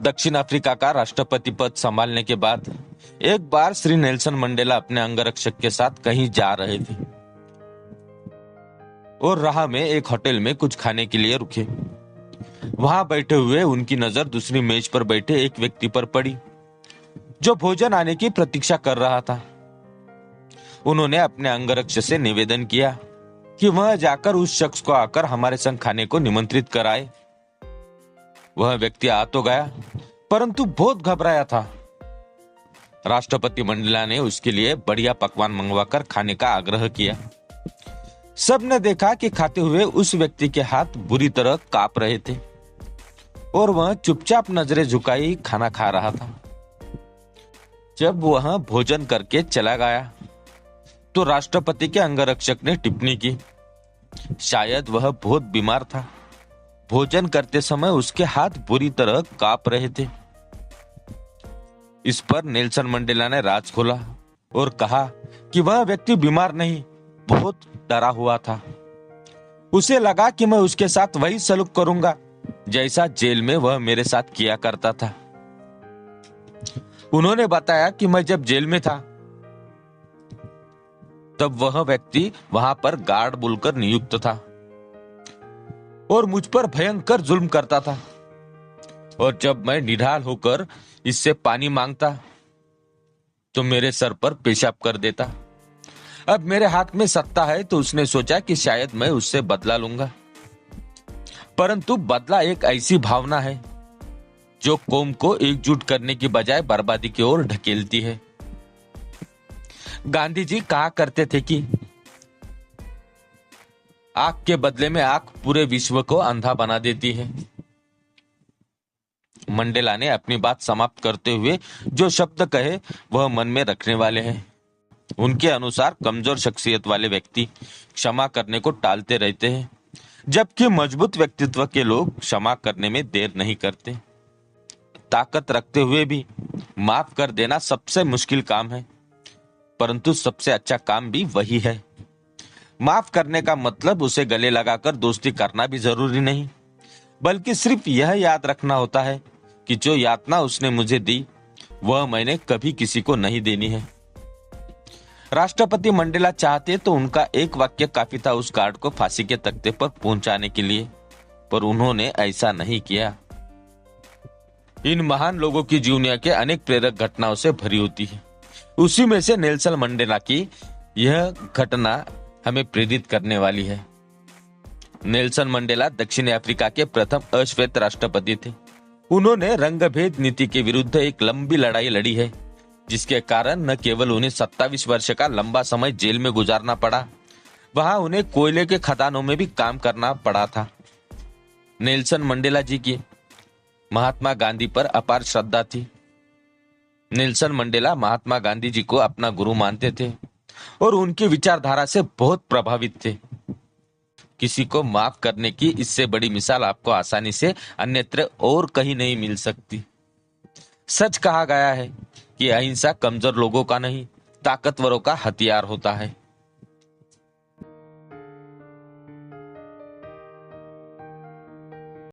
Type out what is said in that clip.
दक्षिण अफ्रीका का राष्ट्रपति पद संभालने के बाद एक बार श्री नेल्सन मंडेला अपने अंगरक्षक के साथ कहीं जा रहे थे और राह में एक होटल में कुछ खाने के लिए रुके। वहां बैठे हुए उनकी नजर दूसरी मेज पर बैठे एक व्यक्ति पर पड़ी जो भोजन आने की प्रतीक्षा कर रहा था। उन्होंने अपने अंगरक्षक से निवेदन किया कि वह जाकर उस शख्स को आकर हमारे संग खाने को निमंत्रित कराए। वह व्यक्ति आ तो गया परंतु बहुत घबराया था। राष्ट्रपति मंडेला ने उसके लिए बढ़िया पकवान मंगवाकर खाने का आग्रह किया। सबने देखा कि खाते हुए उस व्यक्ति के हाथ बुरी तरह कांप रहे थे और वह चुपचाप नजरें झुकाई खाना खा रहा था। जब वह भोजन करके चला गया तो राष्ट्रपति के अंगरक्षक ने टिप्पणी की, शायद वह बहुत बीमार था। भोजन करते समय उसके हाथ बुरी तरह कांप रहे थे। इस पर नेल्सन मंडेला ने राज खोला और कहा कि वह व्यक्ति बीमार नहीं, बहुत डरा हुआ था। उसे लगा कि मैं उसके साथ वही सलूक करूंगा जैसा जेल में वह मेरे साथ किया करता था। उन्होंने बताया कि मैं जब जेल में था तब वह व्यक्ति वहां पर गार्ड बोलकर नियुक्त था और मुझ पर भयंकर जुल्म करता था, और जब मैं निढाल होकर इससे पानी मांगता तो मेरे सर पर पेशाब कर देता। अब मेरे हाथ में सत्ता है तो उसने सोचा कि शायद मैं उससे बदला लूंगा, परंतु बदला एक ऐसी भावना है जो कौम को एकजुट करने की बजाय बर्बादी की ओर ढकेलती है। गांधी जी कहा करते थे कि आग के बदले में आग पूरे विश्व को अंधा बना देती है। मंडेला ने अपनी बात समाप्त करते हुए जो शब्द कहे वह मन में रखने वाले हैं। उनके अनुसार कमजोर शख्सियत वाले व्यक्ति क्षमा करने को टालते रहते हैं, जबकि मजबूत व्यक्तित्व के लोग क्षमा करने में देर नहीं करते। ताकत रखते हुए भी माफ कर देना सबसे मुश्किल काम है, परंतु सबसे अच्छा काम भी वही है। माफ करने का मतलब उसे गले लगाकर दोस्ती करना भी जरूरी नहीं, बल्कि सिर्फ यह याद रखना होता है कि जो यातना उसने मुझे दी वह मैंने कभी किसी को नहीं देनी है। राष्ट्रपति मंडेला चाहते तो उनका एक वाक्य काफी था उस गार्ड को फांसी के तख्ते पर पहुंचाने के लिए, पर उन्होंने ऐसा नहीं किया। इन महान लोगों की जीवनी के अनेक प्रेरक घटनाओं से भरी होती है। उसी में से नेल्सन मंडेला की यह घटना हमें प्रेरित करने वाली है। नेल्सन मंडेला दक्षिण अफ्रीका के प्रथम अश्वेत राष्ट्रपति थे। उन्होंने रंगभेद नीति के विरुद्ध एक लंबी लड़ाई लड़ी है, जिसके कारण न केवल उन्हें 27 वर्ष का लंबा समय जेल में गुजारना पड़ा, वहां उन्हें कोयले के खदानों में भी काम करना पड़ा था। नेल्सन मंडेला जी की महात्मा गांधी पर अपार श्रद्धा थी। नेल्सन मंडेला महात्मा गांधी जी को अपना गुरु मानते थे और उनकी विचारधारा से बहुत प्रभावित थे। किसी को माफ करने की इससे बड़ी मिसाल आपको आसानी से अन्यत्र और कहीं नहीं मिल सकती। सच कहा गया है कि अहिंसा कमजोर लोगों का नहीं, ताकतवरों का हथियार होता है।